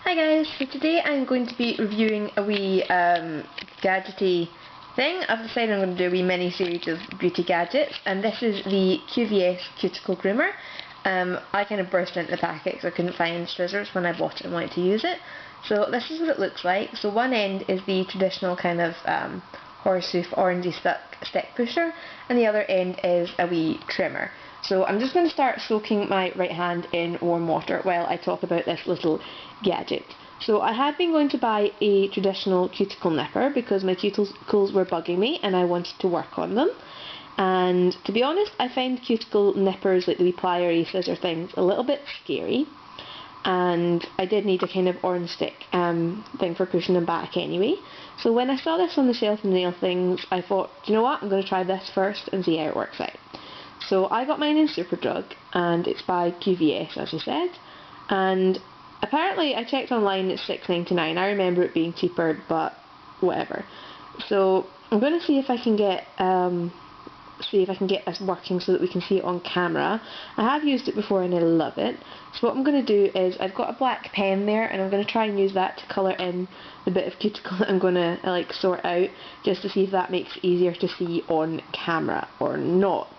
Hi guys, so today I'm going to be reviewing a wee gadgety thing. I've decided I'm going to do a wee mini series of beauty gadgets, and this is the QVS Cuticle Groomer. I kind of burst into the packet because I couldn't find scissors when I bought it and wanted to use it. So this is what it looks like. So one end is the traditional kind of horsehoof orangey stick pusher, and the other end is a wee trimmer. So I'm just going to start soaking my right hand in warm water while I talk about this little gadget. So I had been going to buy a traditional cuticle nipper because my cuticles were bugging me and I wanted to work on them. And to be honest, I find cuticle nippers, like the wee plier scissor things, a little bit scary. And I did need a kind of orange stick thing for pushing them back anyway. So when I saw this on the shelf in nail things, I thought, do you know what, I'm going to try this first and see how it works out. So I got mine in Superdrug, and it's by QVS, as I said, and apparently I checked online, it's $6.99. I remember it being cheaper, but whatever. So I'm going to see if I can get this working so that we can see it on camera. I have used it before and I love it. So what I'm going to do is, I've got a black pen there and I'm going to try and use that to colour in the bit of cuticle that I'm going to sort out, just to see if that makes it easier to see on camera or not.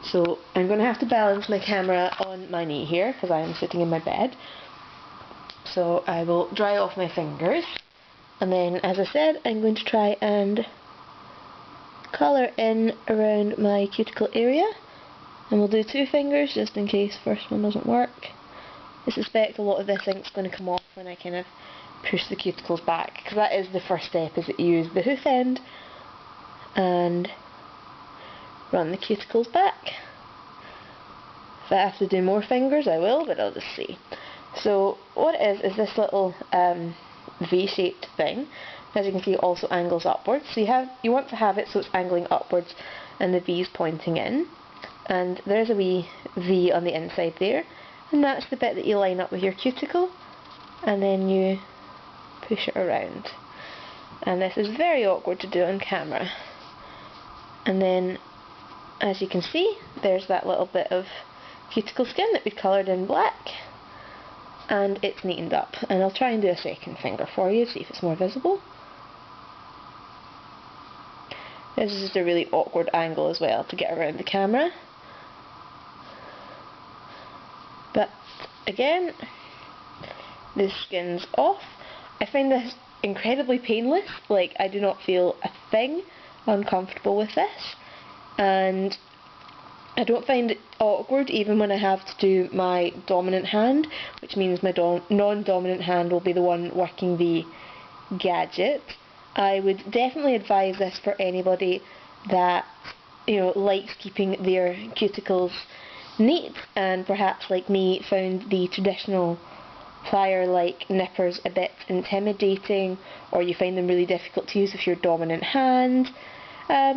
So I'm going to have to balance my camera on my knee here because I am sitting in my bed. So I will dry off my fingers, and then, as I said, I'm going to try and colour in around my cuticle area, and we'll do 2 fingers just in case first one doesn't work. I suspect a lot of this ink's going to come off when I kind of push the cuticles back, because that is the first step, is that you use the hoof end and run the cuticles back. If I have to do more fingers I will, but I'll just see. So what it is this little V-shaped thing. As you can see, it also angles upwards. So you want to have it so it's angling upwards and the V's pointing in. And there's a wee V on the inside there, and that's the bit that you line up with your cuticle, and then you push it around. And this is very awkward to do on camera. And then, as you can see, there's that little bit of cuticle skin that we coloured in black, and it's neatened up. And I'll try and do a second finger for you, see if it's more visible. This is just a really awkward angle as well to get around the camera. But again, the skin's off. I find this incredibly painless, like I do not feel a thing uncomfortable with this, and I don't find it awkward even when I have to do my dominant hand, which means my non-dominant hand will be the one working the gadget. I would definitely advise this for anybody that, likes keeping their cuticles neat, and perhaps like me found the traditional plier-like nippers a bit intimidating, or you find them really difficult to use with your dominant hand.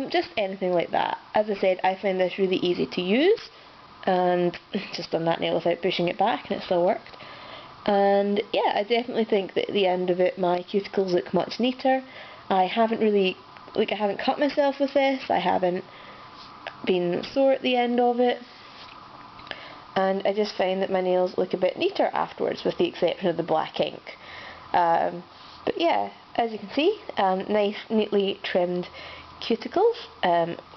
Just anything like that. As I said, I find this really easy to use, and just done that nail without pushing it back and it still worked. And yeah, I definitely think that at the end of it my cuticles look much neater. I haven't cut myself with this, I haven't been sore at the end of it, and I just find that my nails look a bit neater afterwards, with the exception of the black ink. But yeah, as you can see, nice neatly trimmed cuticles.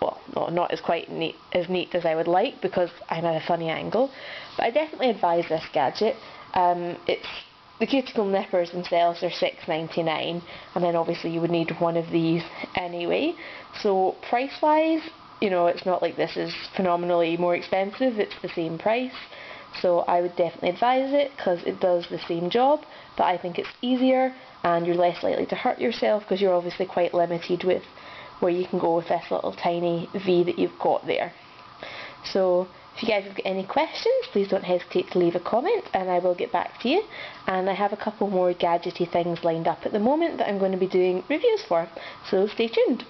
Well, no, not as neat as I would like because I'm at a funny angle, but I definitely advise this gadget. The cuticle nippers themselves are $6.99, and then obviously you would need one of these anyway. So price wise, it's not like this is phenomenally more expensive, it's the same price. So I would definitely advise it because it does the same job, but I think it's easier and you're less likely to hurt yourself because you're obviously quite limited with where you can go with this little tiny V that you've got there. So if you guys have got any questions, please don't hesitate to leave a comment and I will get back to you. And I have a couple more gadgety things lined up at the moment that I'm going to be doing reviews for, so stay tuned.